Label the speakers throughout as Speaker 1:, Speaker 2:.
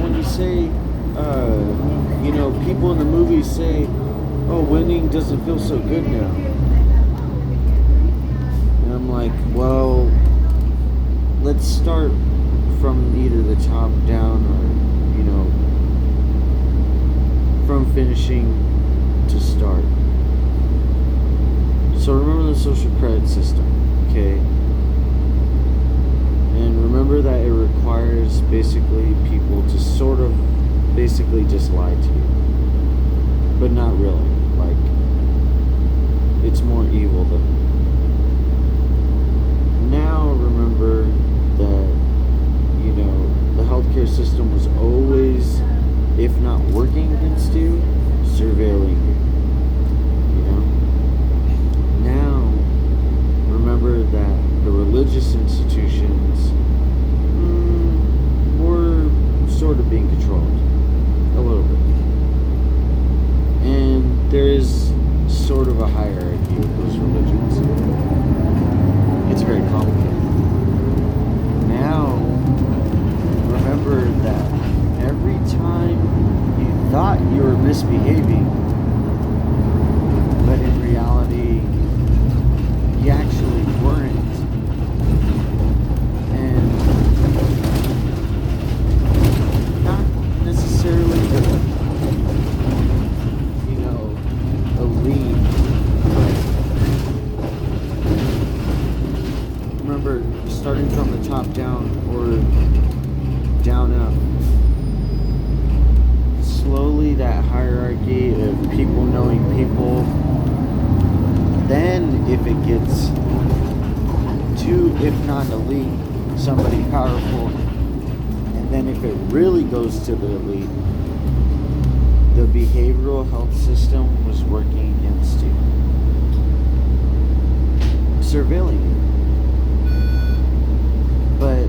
Speaker 1: when you say, people in the movies say, oh, winning doesn't feel so good now. And I'm like, well, let's start from either the top down or, from finishing to start. So remember the social credit system, okay? And remember that it requires basically people to sort of basically just lie to you. But not really. Like, it's more evil than. Now remember that, the healthcare system was always, if not working against you, surveilling you. Now remember that the religious institutions were sort of being controlled. A little bit. And there is sort of a hierarchy of those religions. It's very complicated. Now, remember that every time you thought you were misbehaving, but in reality, you actually weren't. And not necessarily the elite. Remember, starting from the top down or down up, slowly that hierarchy of people knowing people, then if it gets to, if not elite, somebody powerful, and then if it really goes to the elite, the behavioral health system was working against you, surveilling you. But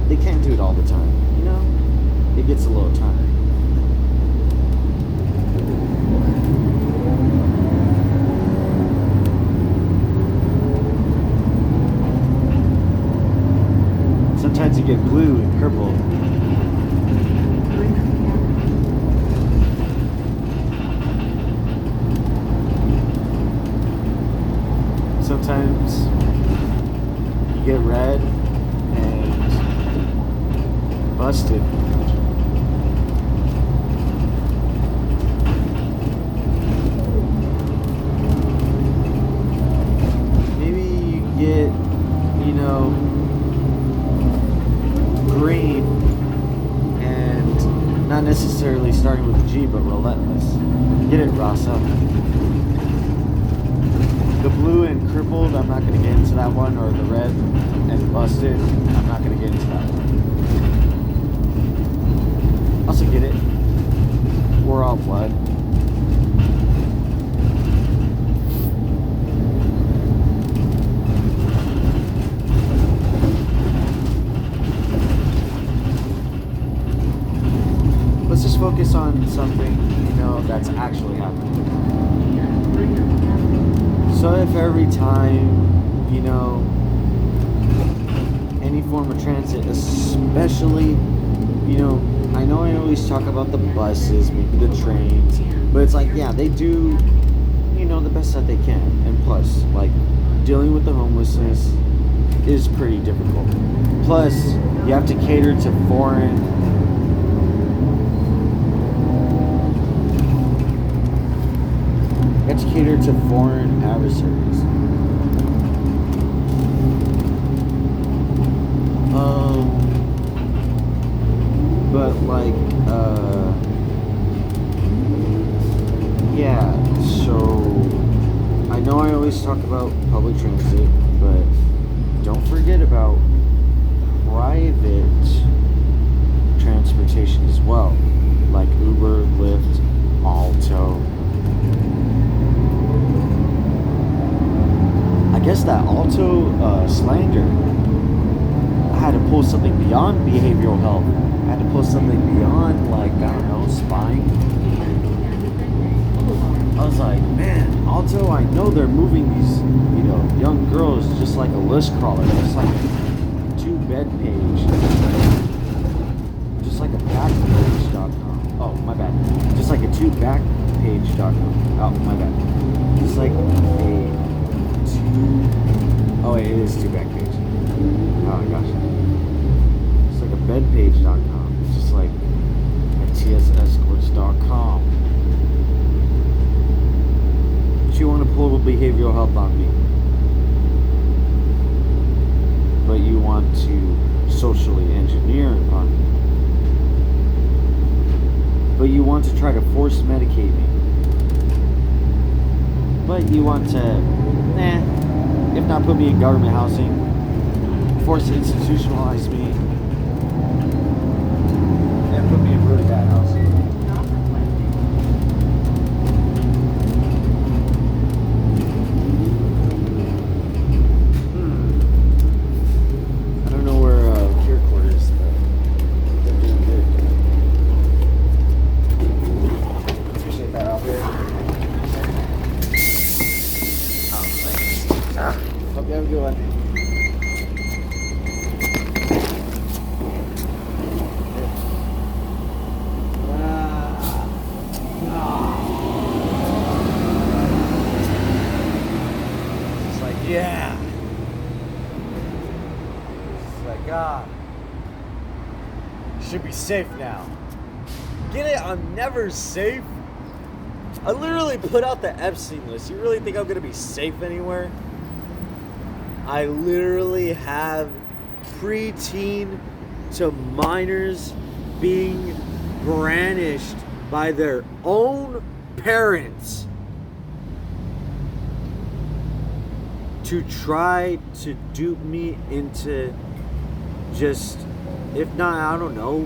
Speaker 1: they can't do it all the time, It gets a little tiring. Sometimes you get blue and purple. Sometimes you get red and busted. Maybe you get, green and not necessarily starting with a G, but relentless. Get it, Rasa. The blue and crippled, I'm not going to get into that one, or the red and busted, I'm not going to get into that one. Also get it, we're all blood. Let's just focus on something, that's actually happening. So if every time, any form of transit, especially, I know I always talk about the buses, maybe the trains, but it's like, yeah, they do, the best that they can. And plus, like, dealing with the homelessness is pretty difficult. Plus, you have to cater to foreign adversaries. But like, yeah, so I know I always talk about public transit, but don't forget about private transportation as well, like Uber, Lyft, Alto. I guess that Alto slander, I had to pull something beyond behavioral health. I had to pull something beyond, like, I don't know, spying. I was like, man, Alto, I know they're moving these, young girls just like a list crawler, just like a 2-bed page. just like a backpage.com. Oh, my bad. Just like a twobackpage.com. Oh, my bad. Just like a two. Oh, wait, it is twobackpage. Oh my gosh. It's like a bedpage.com. It's just like a tsescorts.com. But you want to pull behavioral health on me. But you want to socially engineer upon me. But you want to try to force medicate me. But you want to, if not put me in government housing, force to institutionalize me, and put me in really bad housing. I don't know where Cure Court is, but they're doing good. Appreciate that out there. Oh, thanks. Hope you have a good one. Yeah. It's like, God. Should be safe now. Get it? I'm never safe. I literally put out the Epstein list. You really think I'm going to be safe anywhere? I literally have preteen to minors being brandished by their own parents to try to dupe me into just, if not, I don't know,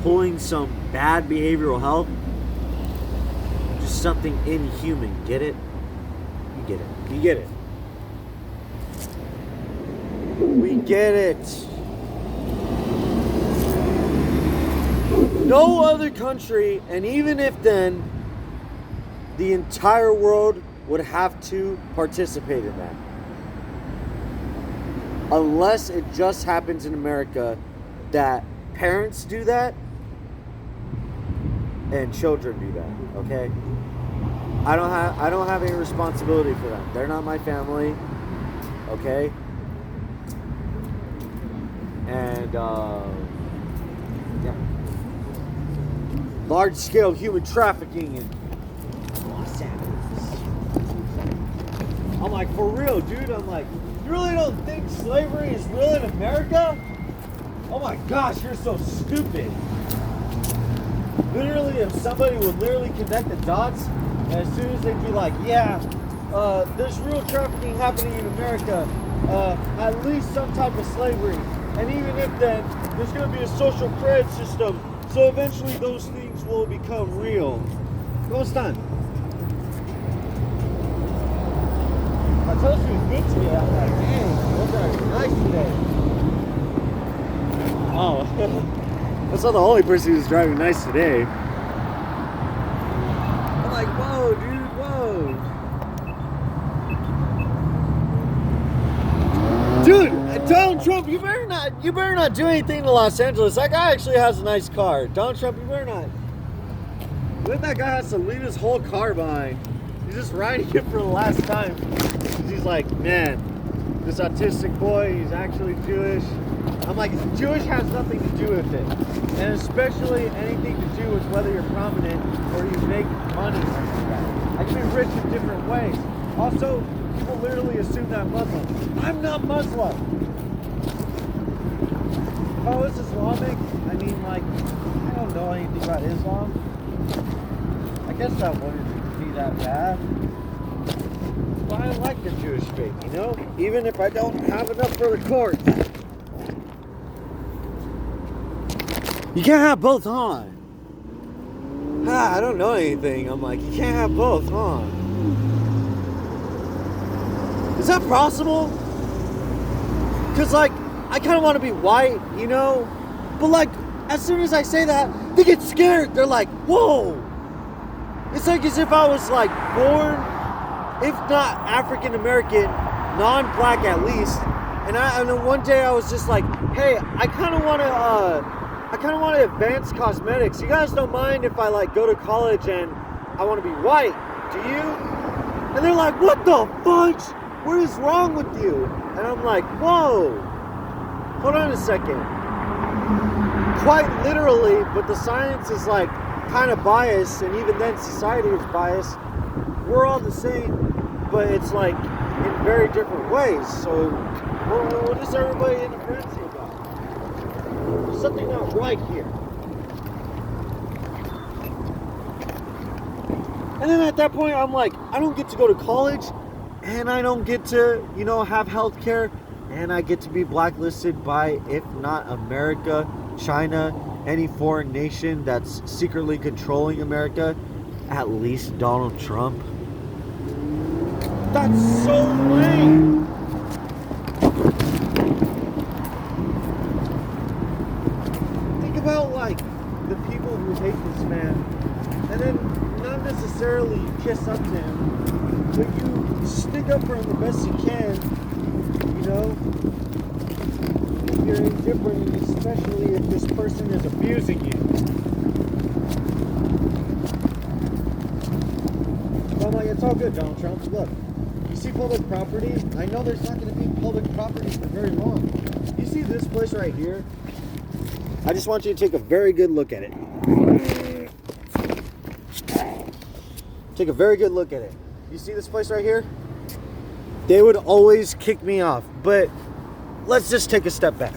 Speaker 1: pulling some bad behavioral health, just something inhuman. Get it? You get it. You get it. We get it. No other country, and even if then, the entire world would have to participate in that. Unless it just happens in America that parents do that and children do that, okay? I don't have any responsibility for them. They're not my family, okay? And yeah. Large scale human trafficking in Los Angeles. I'm like, for real, dude. I'm like, you really don't think slavery is real in America? Oh my gosh, you're so stupid. Literally, if somebody would literally connect the dots, and as soon as they'd be like, yeah, there's real trafficking happening in America, at least some type of slavery. And even if then, there's going to be a social credit system, so eventually those things will become real. ¿Cómo están? I told you it was good today. I'm like, dang, those are nice today. Oh, that's not the only person who's driving nice today. I'm like, whoa, dude, whoa. Dude, Donald Trump, you better not do anything to Los Angeles. That guy actually has a nice car. Donald Trump, you better not. What if that guy has to leave his whole car behind? He's just riding it for the last time. He's like, man, this autistic boy, he's actually Jewish. I'm like, Jewish has nothing to do with it. And especially anything to do with whether you're prominent or you make money or something like that. I can be rich in different ways. Also, people literally assume that I'm Muslim. I'm not Muslim. If I was Islamic, I mean, like, I don't know anything about Islam. I guess that wouldn't be that bad. But I like the Jewish faith, you know? Even if I don't have enough for the court. You can't have both, huh? I don't know anything. I'm like, you can't have both, huh? Is that possible? Because, like, I kind of want to be white, you know? But, like, as soon as I say that, they get scared. They're like, whoa. It's like as if I was, like, born, if not African-American, non-black at least. And then one day I was just like, hey, I kind of want to I kind of want to advance cosmetics. You guys don't mind if I like go to college and I want to be white, do you? And they're like, what the fudge? What is wrong with you? And I'm like, whoa, hold on a second. Quite literally, but the science is like kind of biased, and even then society is biased. We're all the same, but it's like in very different ways. So what is everybody in a frenzy about? There's something not right here. And then at that point, I'm like, I don't get to go to college, and I don't get to, have health care, and I get to be blacklisted by, if not America, China, any foreign nation that's secretly controlling America, at least Donald Trump. That's so lame. Think about, like, the people who hate this man, and then not necessarily kiss up to him, but you stick up for him the best you can, if you're indifferent, especially if this person is abusing you. So I'm like, it's all good, Donald Trump. Look, you see public property? I know there's not going to be public property for very long. You see this place right here? I just want you to take a very good look at it. Take a very good look at it. You see this place right here? They would always kick me off, but let's just take a step back.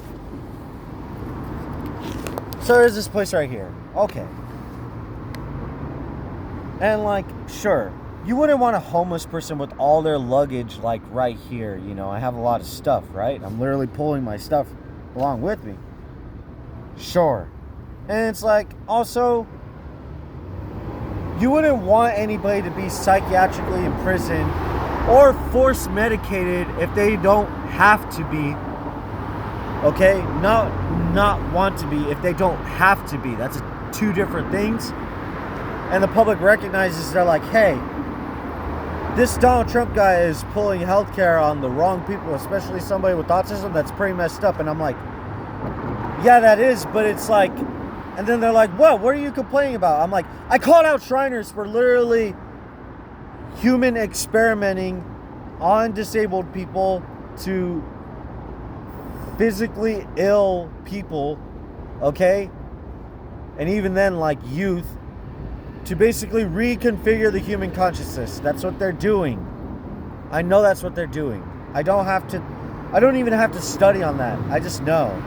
Speaker 1: So there's this place right here. Okay. And like, sure, you wouldn't want a homeless person with all their luggage like right here. I have a lot of stuff, right? I'm literally pulling my stuff along with me. Sure. And it's like, also, you wouldn't want anybody to be psychiatrically imprisoned or force medicated if they don't have to be. Okay? Not want to be if they don't have to be. That's two different things. And the public recognizes, they're like, hey, this Donald Trump guy is pulling healthcare on the wrong people, especially somebody with autism. That's pretty messed up. And I'm like, yeah, that is, but it's like, and then they're like, what are you complaining about? I'm like, I called out Shriners for literally human experimenting on disabled people to physically ill people, okay? And even then, like youth, to basically reconfigure the human consciousness. That's what they're doing. I know that's what they're doing. I don't even have to study on that. I just know.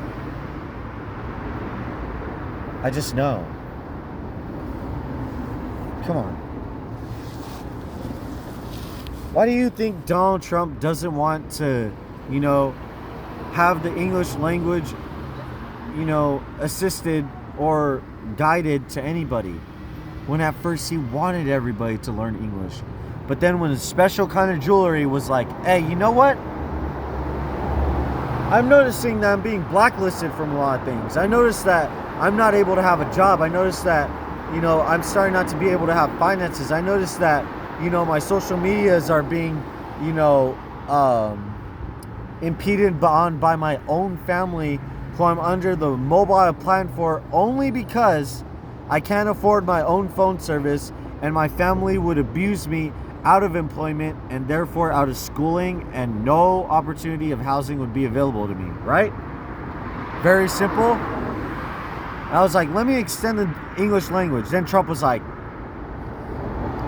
Speaker 1: Come on. Why do you think Donald Trump doesn't want to, have the English language, assisted or guided to anybody? When at first he wanted everybody to learn English. But then when a special kind of jewelry was like, hey, you know what? I'm noticing that I'm being blacklisted from a lot of things. I noticed that I'm not able to have a job. I noticed that, I'm starting not to be able to have finances. I noticed that, my social medias are being, impeded on by my own family, who I'm under the mobile plan for only because I can't afford my own phone service, and my family would abuse me out of employment and therefore out of schooling, and no opportunity of housing would be available to me, right? Very simple. I was like, let me extend the English language. Then Trump was like,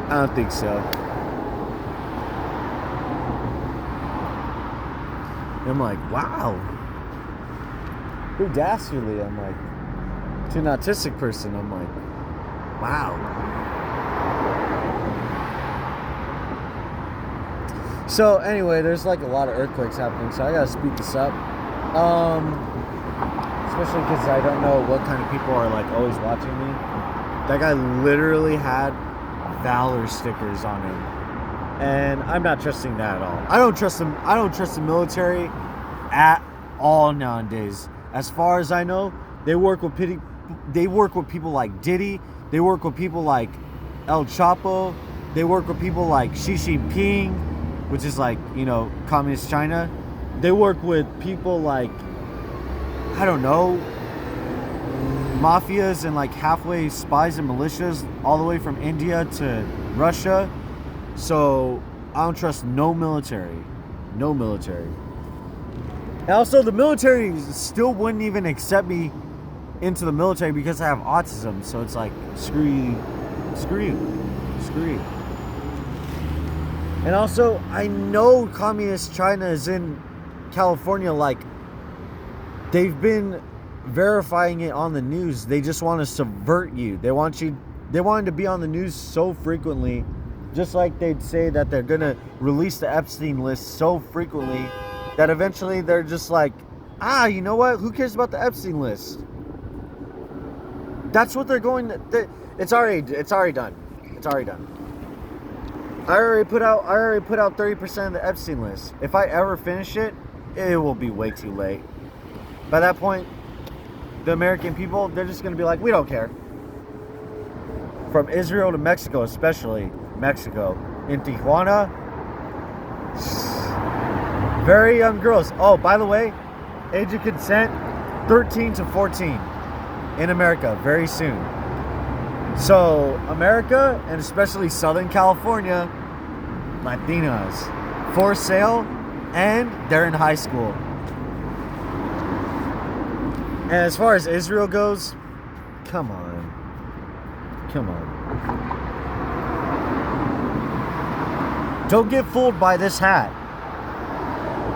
Speaker 1: I don't think so. I'm like, wow. Who dastardly? I'm like, to an autistic person, I'm like, wow. So anyway, there's like a lot of earthquakes happening, so I gotta speed this up. Especially because I don't know what kind of people are like always watching me. That guy literally had Valor stickers on him, and I'm not trusting that at all. I don't trust them. I don't trust the military at all nowadays. As far as I know, they work with people like Diddy. They work with people like El Chapo. They work with people like Xi Jinping, which is like, communist China. They work with people like, I don't know,
Speaker 2: mafias and like halfway spies and militias all the way from India to Russia. So I don't trust no military. No military. And also the military still wouldn't even accept me into the military because I have autism. So it's like, screw you. Screw you. Screw you. And also, I know communist China is in California. Like, they've been verifying it on the news. They just want to subvert you. They wanted to be on the news so frequently, just like they'd say that they're gonna release the Epstein list so frequently that eventually they're just like, you know what? Who cares about the Epstein list? That's what they're going to. It's already done. It's already done. I already put out 30% of the Epstein list. If I ever finish it, it will be way too late. By that point, the American people, they're just going to be like, we don't care. From Israel to Mexico, especially Mexico. In Tijuana, very young girls. Oh, by the way, age of consent, 13 to 14 in America very soon. So America, and especially Southern California, Latinas, for sale, and they're in high school. And as far as Israel goes, come on. Don't get fooled by this hat.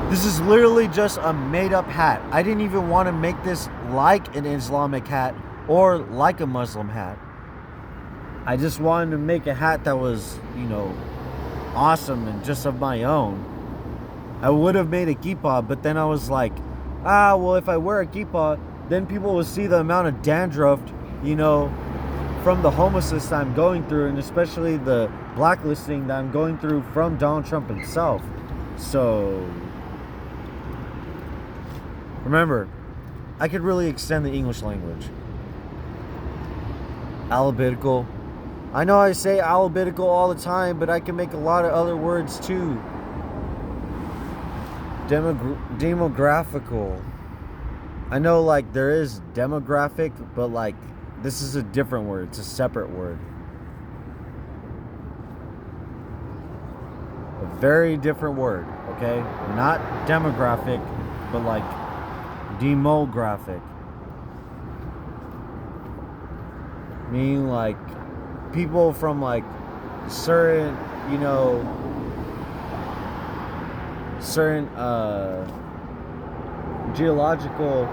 Speaker 2: This is literally just a made-up hat. I didn't even want to make this like an Islamic hat or like a Muslim hat. I just wanted to make a hat that was, awesome and just of my own. I would have made a kippah, but then I was like, well, if I wear a kippah, then people will see the amount of dandruff, from the homelessness I'm going through, and especially the blacklisting that I'm going through from Donald Trump himself. So, remember, I could really extend the English language. Alphabetical. I know I say alphabetical all the time, but I can make a lot of other words too. Demographical. I know, like, there is demographic, but, like, this is a different word. It's a separate word. A very different word, okay? Not demographic, but, like, demographic. Meaning, like, people from, like, certain geological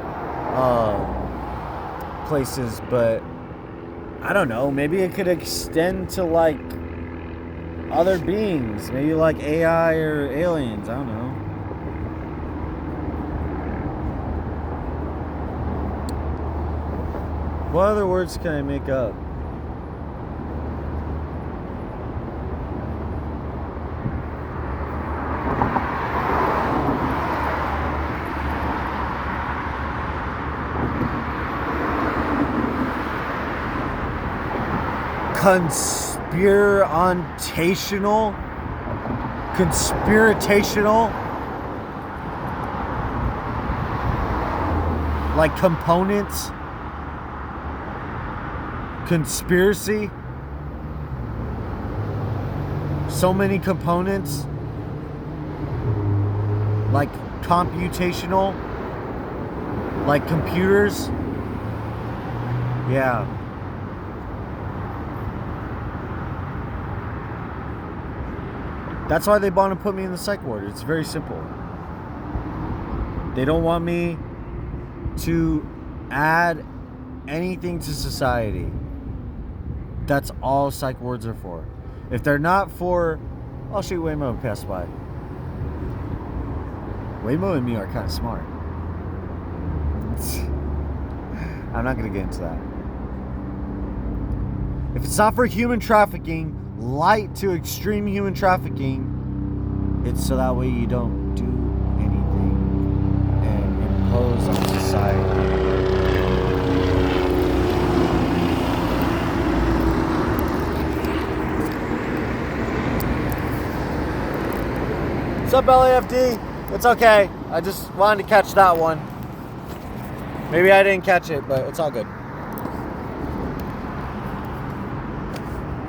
Speaker 2: places, but I don't know, maybe it could extend to like other beings, maybe like AI or aliens, I don't know. What other words can I make up? Conspirational, like components, conspiracy, so many components, like computational, like computers, yeah. That's why they want to put me in the psych ward. It's very simple. They don't want me to add anything to society. That's all psych wards are for. If they're not for... I'll shoot Waymo pass by. Waymo and me are kind of smart. I'm not going to get into that. If it's not for human trafficking, light to extreme human trafficking, it's so that way you don't do anything and impose on society. What's up, LAFD? It's okay. I just wanted to catch that one. Maybe I didn't catch it, but it's all good.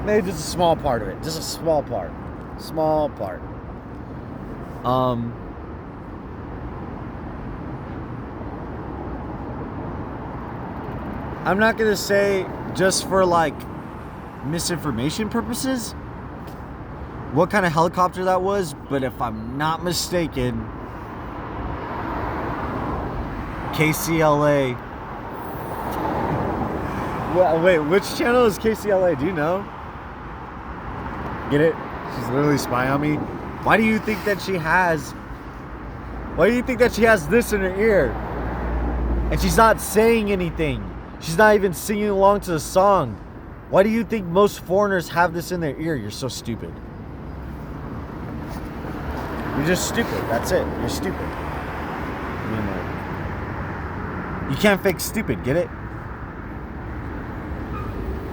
Speaker 2: maybe just a small part of it. Just a small part. Small part. I'm not gonna say just for like misinformation purposes what kind of helicopter that was, but if I'm not mistaken, KCLA. Well, wait, which channel is KCLA? Do you know? Get it? She's literally spying on me. Why do you think that she has this in her ear? And she's not saying anything. She's not even singing along to the song. Why do you think most foreigners have this in their ear? You're so stupid. You're just stupid. That's it. You're stupid. You know. You can't fake stupid, get it?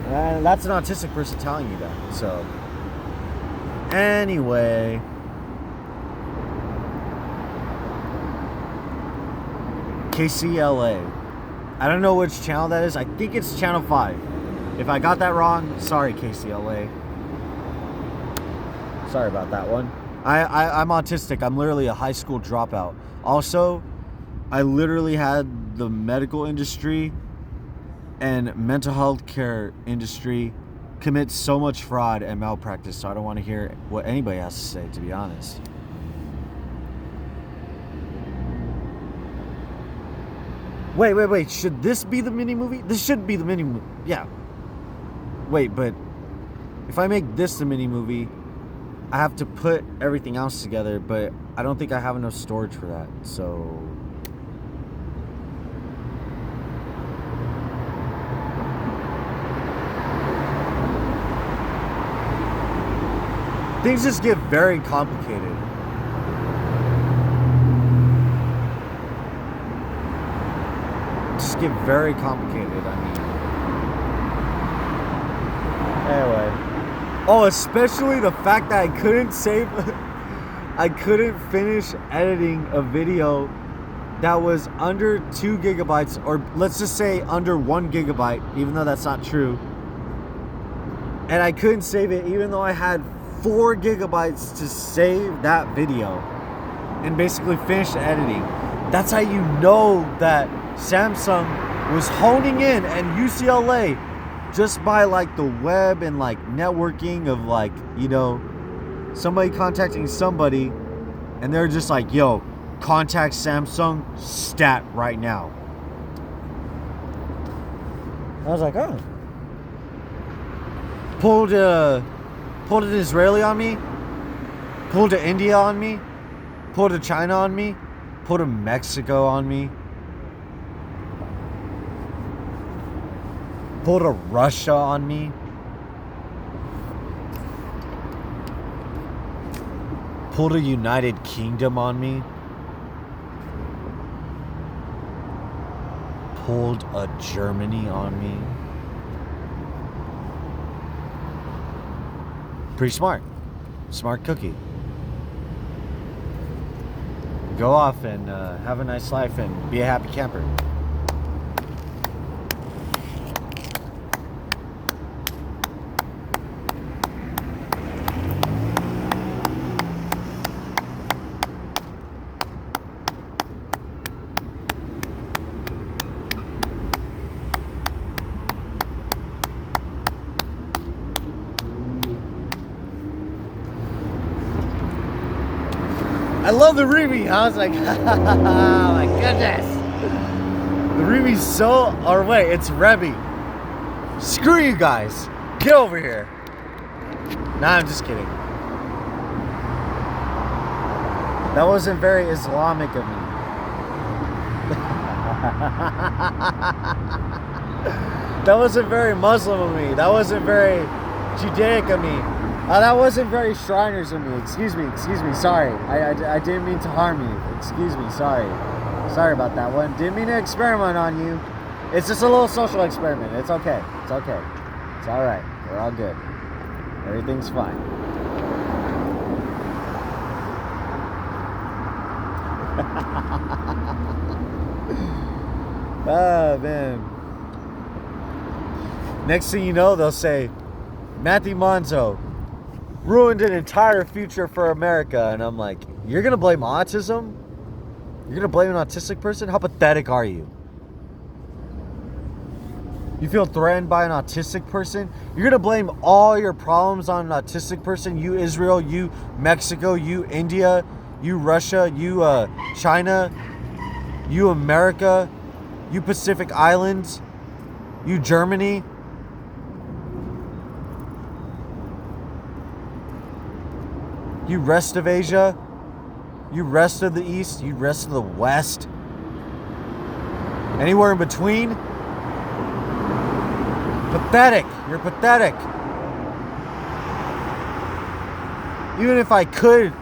Speaker 2: And that's an autistic person telling you that. So, anyway. KCLA. I don't know which channel that is. I think it's channel 5. If I got that wrong, sorry, KCLA. Sorry about that one. I'm autistic. I'm literally a high school dropout. Also, I literally had the medical industry and mental health care industry commit so much fraud and malpractice, so I don't want to hear what anybody has to say, to be honest. Wait. Should this be the mini movie? This should be the mini movie. Yeah. Wait, but if I make this the mini movie, I have to put everything else together, but I don't think I have enough storage for that, so... Things just get very complicated. Just get very complicated, I mean. Anyway. Oh, especially the fact that I couldn't finish editing a video that was under 2 gigabytes, or let's just say under 1 gigabyte, even though that's not true. And I couldn't save it, even though I had 4 gigabytes to save that video and basically finish the editing. That's how you know that Samsung was honing in and UCLA just by like the web and like networking of like, you know, somebody contacting somebody and they're just like, yo, contact Samsung stat right now. I was like, oh. Pulled an Israeli on me, pulled an India on me, pulled a China on me, pulled a Mexico on me, pulled a Russia on me, pulled a United Kingdom on me, pulled a Germany on me. Pretty smart. Smart cookie. Go off and have a nice life and be a happy camper. I love the Remy. I was like, oh my goodness. The Remy's so, or wait, it's Remy. Screw you guys. Get over here. Nah, I'm just kidding. That wasn't very Islamic of me. That wasn't very Muslim of me. That wasn't very Judaic of me. That wasn't very Shriners of me. Excuse me, sorry. I didn't mean to harm you. Excuse me, sorry. Sorry about that one. Didn't mean to experiment on you. It's just a little social experiment. It's okay. It's okay. It's alright. We're all good. Everything's fine. Ah, man. Next thing you know, they'll say, Matthew Monzo ruined an entire future for America. And I'm like, you're going to blame autism? You're going to blame an autistic person? How pathetic are you? You feel threatened by an autistic person? You're going to blame all your problems on an autistic person? You Israel, you Mexico, you India, you Russia, you China, you America, you Pacific Islands, you Germany. You rest of Asia, you rest of the East, you rest of the West. Anywhere in between? Pathetic. You're pathetic. Even if I could,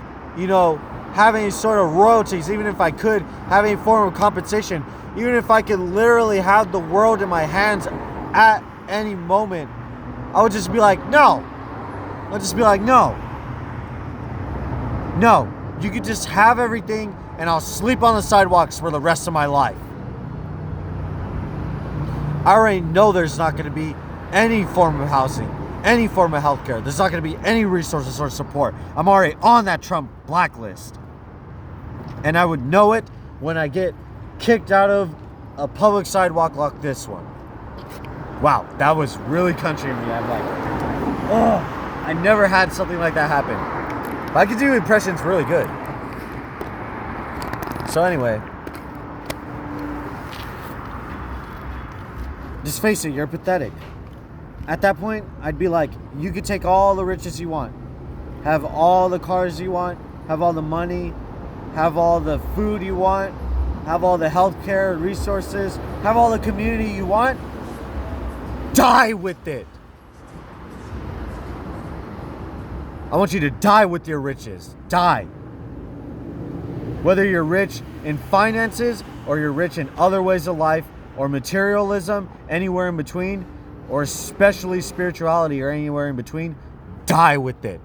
Speaker 2: have any sort of royalties, even if I could have any form of compensation, even if I could literally have the world in my hands at any moment, I would just be like, no. I'll just be like, no. No. You could just have everything and I'll sleep on the sidewalks for the rest of my life. I already know there's not going to be any form of housing, any form of healthcare. There's not going to be any resources or support. I'm already on that Trump blacklist. And I would know it when I get kicked out of a public sidewalk like this one. Wow, that was really country of me. I'm like, oh, I never had something like that happen. But I can do impressions really good. So anyway, just face it, you're pathetic. At that point, I'd be like, you could take all the riches you want, have all the cars you want, have all the money, have all the food you want, have all the healthcare resources, have all the community you want. Die with it. I want you to die with your riches. Die. Whether you're rich in finances or you're rich in other ways of life or materialism, anywhere in between, or especially spirituality or anywhere in between, die with it.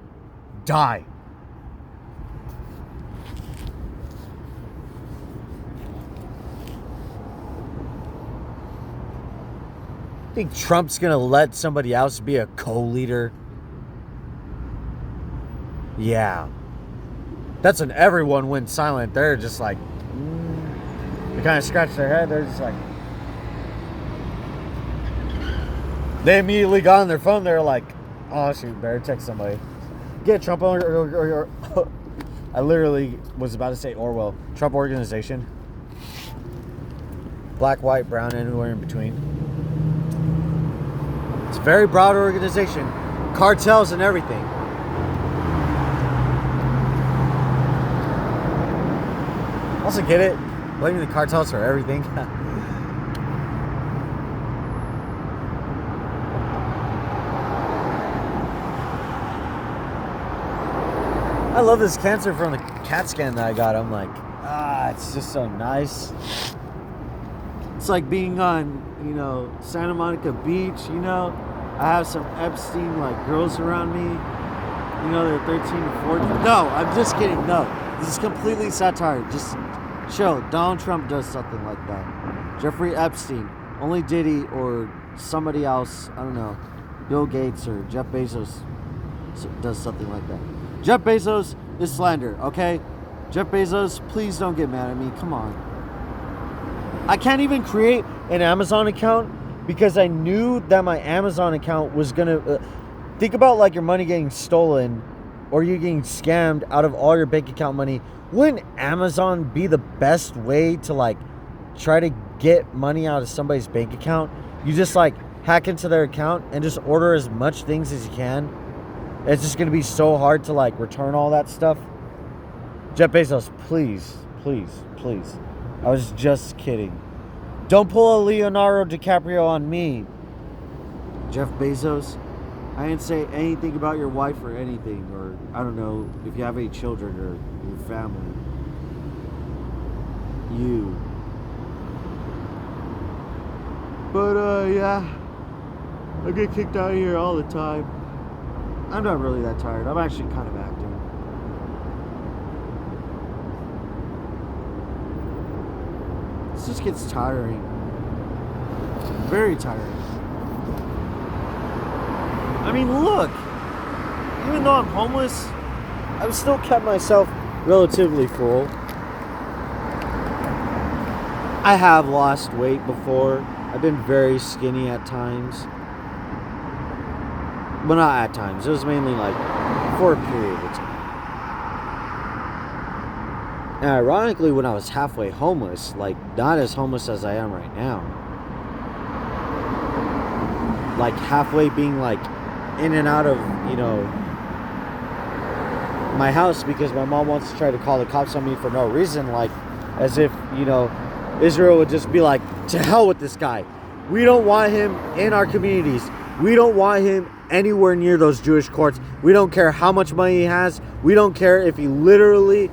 Speaker 2: Die. Think Trump's gonna let somebody else be a co-leader? Yeah. That's when everyone went silent. They're just like, They kind of scratch their head. They're just like, they immediately got on their phone. They're like, oh shoot, better text somebody. Get Trump or I literally was about to say Orwell. Trump organization. Black, white, brown, anywhere in between. It's a very broad organization. Cartels and everything. Also get it? Blaming the cartels for everything. I love this cancer from the CAT scan that I got. I'm like, it's just so nice. It's like being on, Santa Monica Beach, I have some Epstein, girls around me. They're 13 and 14. No, I'm just kidding. No, this is completely satire. Just chill. Donald Trump does something like that. Jeffrey Epstein. Only Diddy or somebody else, I don't know, Bill Gates or Jeff Bezos does something like that. Jeff Bezos is slander, okay? Jeff Bezos, please don't get mad at me. Come on. I can't even create an Amazon account because I knew that my Amazon account was going to... think about your money getting stolen or you getting scammed out of all your bank account money. Wouldn't Amazon be the best way to try to get money out of somebody's bank account? You just hack into their account and just order as much things as you can. It's just going to be so hard to return all that stuff. Jeff Bezos, please, please, please. I was just kidding. Don't pull a Leonardo DiCaprio on me. Jeff Bezos, I didn't say anything about your wife or anything, or I don't know if you have any children or your family. You. But yeah, I get kicked out of here all the time. I'm not really that tired. I'm actually kind of acting. This just gets tiring. Very tiring. I mean, look. Even though I'm homeless, I've still kept myself relatively full. I have lost weight before. I've been very skinny at times. But not at times. It was mainly like for a period of time. And ironically, when I was halfway homeless, like not as homeless as I am right now, like halfway being like in and out of, my house because my mom wants to try to call the cops on me for no reason, like as if, Israel would just be like, to hell with this guy. We don't want him in our communities. We don't want him anywhere near those Jewish courts. We don't care how much money he has. We don't care if he literally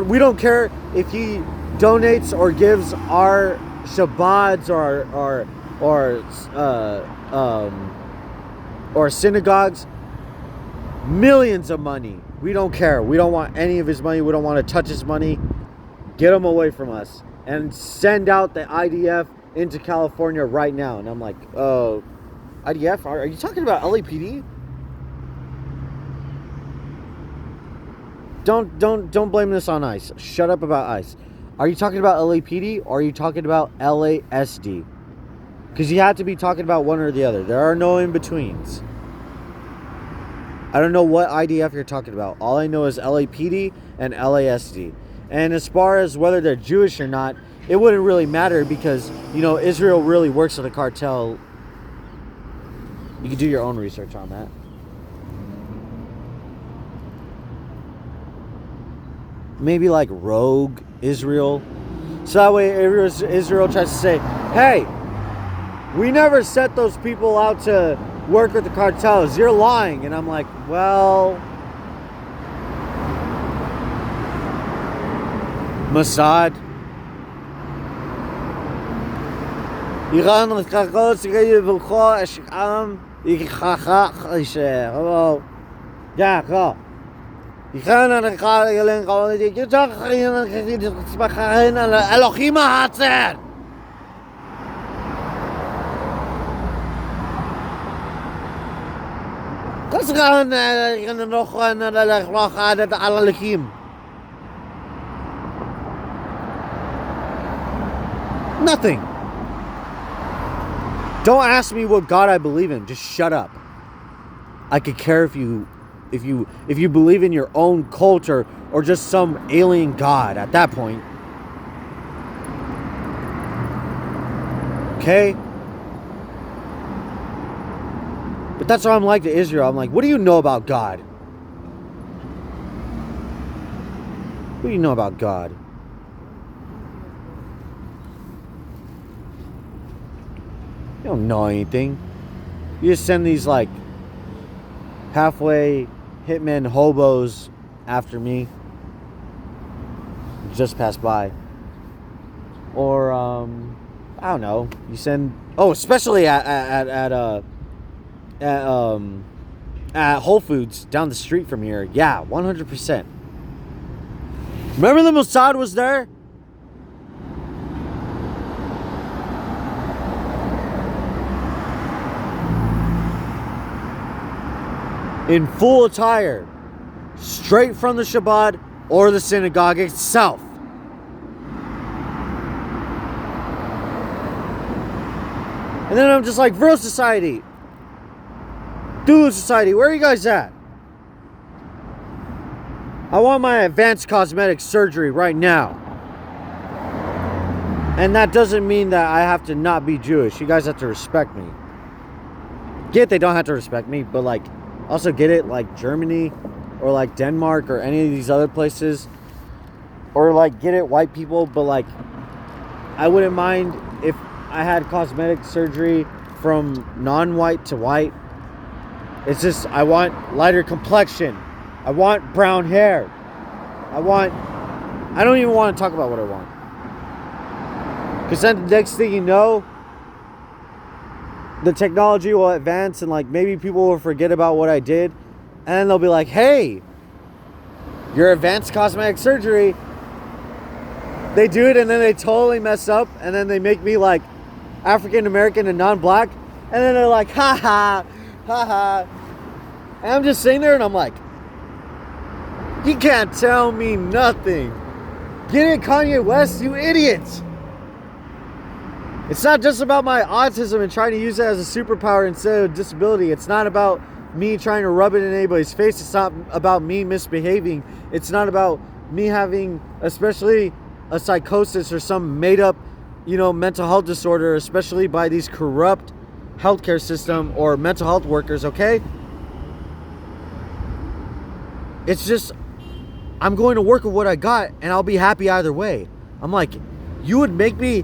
Speaker 2: we don't care if he donates or gives our Shabbats or synagogues millions of money. We don't care. We don't want any of his money. We don't want to touch his money. Get him away from us. And send out the IDF into California right now. And I'm like, IDF? Are you talking about LAPD? Don't blame this on ICE. Shut up about ICE. Are you talking about LAPD or are you talking about LASD? Because you have to be talking about one or the other. There are no in-betweens. I don't know what IDF you're talking about. All I know is LAPD and LASD. And as far as whether they're Jewish or not, it wouldn't really matter because, Israel really works with a cartel. You can do your own research on that. Maybe like rogue Israel. So that way Israel tries to say, hey, we never set those people out to work with the cartels. You're lying. And I'm like, well, Mossad. Nothing. Don't ask me what God I believe in. Just shut up. I could care if you believe in your own culture or just some alien god at that point. Okay? But that's what I'm like to Israel. I'm like, what do you know about God? What do you know about God? You don't know anything. You just send these like halfway hitmen hobos after me. Just pass by. Or I don't know. You send especially at Whole Foods down the street from here. Yeah, 100%. Remember the Mossad was there? In full attire, straight from the Shabbat or the synagogue itself. And then I'm just like, Vril Society, Dulu Society, where are you guys at? I want my advanced cosmetic surgery right now. And that doesn't mean that I have to not be Jewish. You guys have to respect me. They don't have to respect me, but like, also get it, like Germany or like Denmark or any of these other places, or like get it white people, but like I wouldn't mind if I had cosmetic surgery from non-white to white. It's just I want lighter complexion. I want brown hair. I don't even want to talk about what I want. Because then the next thing you know, the technology will advance and like maybe people will forget about what I did, and then they'll be like, hey, your advanced cosmetic surgery. They do it and then they totally mess up, and then they make me like African American and non-black, and then they're like, haha, haha. And I'm just sitting there and I'm like, you can't tell me nothing. Get it, Kanye West, you idiots. It's not just about my autism and trying to use it as a superpower instead of disability. It's not about me trying to rub it in anybody's face. It's not about me misbehaving. It's not about me having, especially a psychosis or some made up, mental health disorder, especially by these corrupt healthcare system or mental health workers, okay? It's just, I'm going to work with what I got and I'll be happy either way. I'm like, you would make me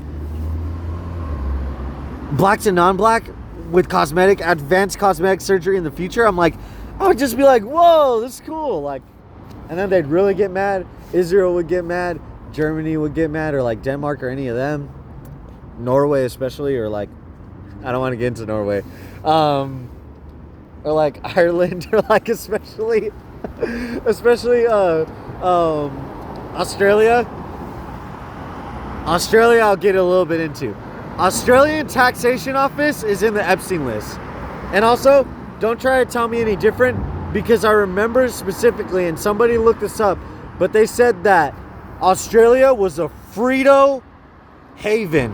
Speaker 2: black to non-black with advanced cosmetic surgery in the future. I'm like, I would just be like, whoa, this is cool. Like, and then they'd really get mad. Israel would get mad. Germany would get mad, or like Denmark or any of them. Norway especially, or like, I don't want to get into Norway. Or like Ireland, or like especially Australia. Australia I'll get a little bit into. Australian taxation office is in the Epstein list. And also, don't try to tell me any different, because I remember specifically, and somebody looked this up, but they said that Australia was a Frito haven.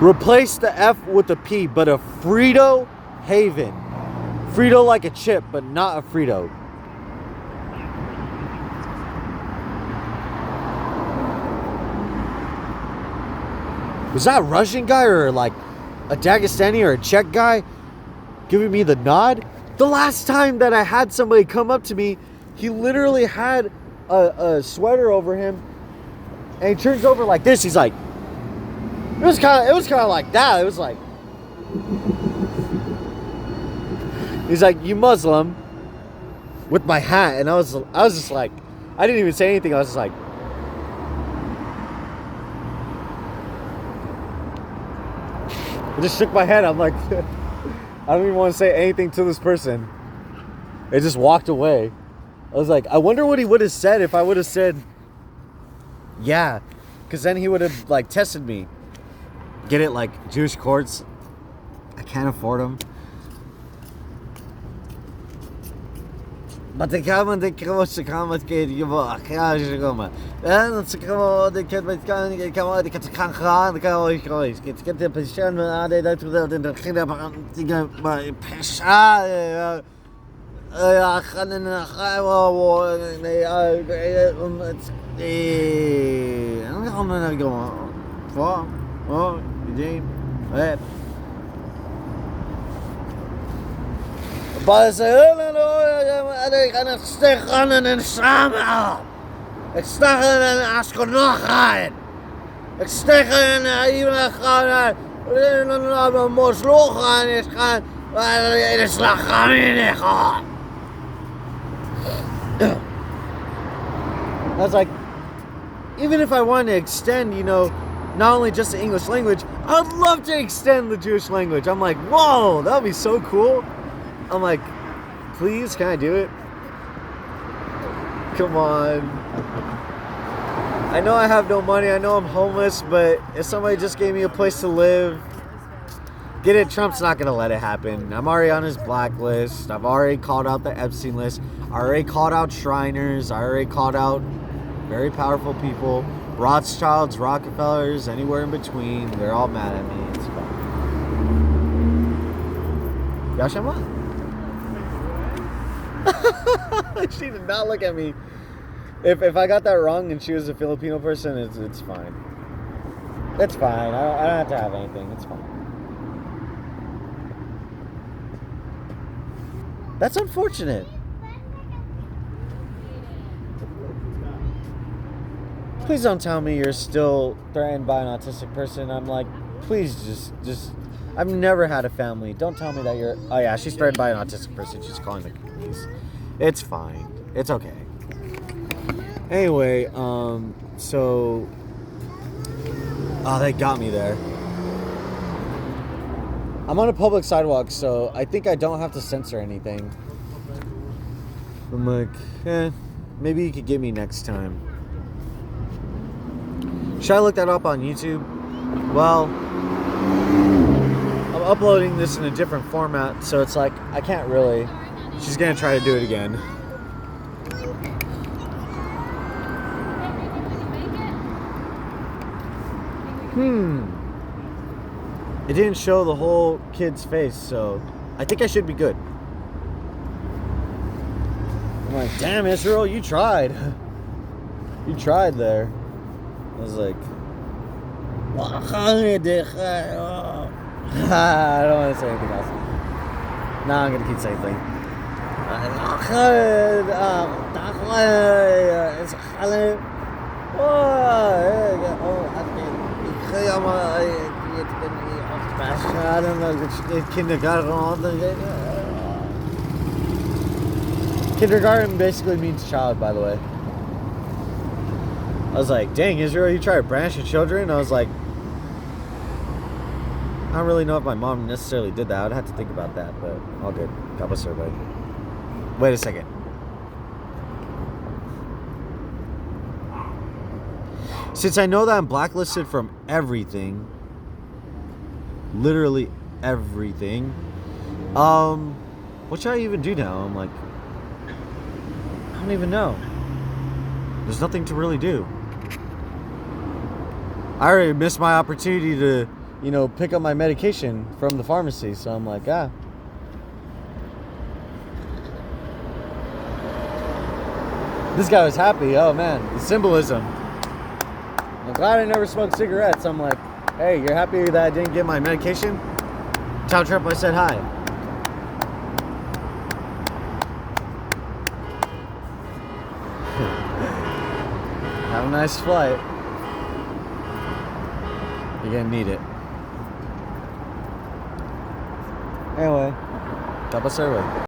Speaker 2: Replace the F with a P, but a Frito haven. Frito like a chip, but not a Frito. Was that a Russian guy or like a Dagestani or a Czech guy giving me the nod? The last time that I had somebody come up to me, he literally had a sweater over him, and he turns over like this. He's like, it was kind of like that. It was like, he's like, you Muslim, with my hat, and I was just like, I didn't even say anything. I was just like, I just shook my head. I'm like, I don't even want to say anything to this person. It just walked away. I was like, I wonder what he would have said if I would have said, yeah. Because then he would have, like, tested me. Get it? Like, Jewish courts. I can't afford them. But the common the cross common get you walk. Ja, je come. And it's come the kid with can the can gaan the can get the position they to the kind of my pesha ja gaan en gaan nee it's I'm gonna go for oh you but ik ga stegen en samen. Ik stegen en astronaut gaan. Ik stegen en iemand gaan en Moslo gaan is gaan. In de slag gaan we niet gaan. I was like, even if I want to extend, not only just the English language, I'd love to extend the Jewish language. I'm like, whoa, that would be so cool. I'm like, please, can I do it? Come on. I know I have no money. I know I'm homeless, but if somebody just gave me a place to live, get it, Trump's not going to let it happen. I'm already on his blacklist. I've already called out the Epstein list. I already called out Shriners. I already called out very powerful people. Rothschilds, Rockefellers, anywhere in between. They're all mad at me. It's fine. Yashama? She did not look at me. If I got that wrong and she was a Filipino person, it's fine. It's fine. I don't have to have anything. It's fine. That's unfortunate. Please don't tell me you're still threatened by an autistic person. I'm like, please just I've never had a family. Don't tell me that you're... Oh, yeah, she's threatened by an autistic person. She's calling the police. It's fine. It's okay. Anyway, so... Oh, they got me there. I'm on a public sidewalk, so I think I don't have to censor anything. I'm like, maybe you could get me next time. Should I look that up on YouTube? Well... uploading this in a different format, so it's like I can't really. She's gonna try to do it again. It didn't show the whole kid's face, so I think I should be good. I'm like, damn, Israel, you tried. You tried there. I was like, I don't want to say anything else. Nah, I'm gonna keep saying things. I don't know. Kindergarten basically means child, by the way. I was like, dang, Israel, you try to branch your children? I was like, I don't really know if my mom necessarily did that. I'd have to think about that, but all good. God bless everybody. Wait a second. Since I know that I'm blacklisted from everything, literally everything, what should I even do now? I'm like, I don't even know. There's nothing to really do. I already missed my opportunity to, pick up my medication from the pharmacy, so I'm like, This guy was happy. Oh man, the symbolism. I'm glad I never smoked cigarettes. I'm like, hey, you're happy that I didn't get my medication? Tell Trump I said hi. Have a nice flight. You're gonna need it. Anyway, God bless everybody.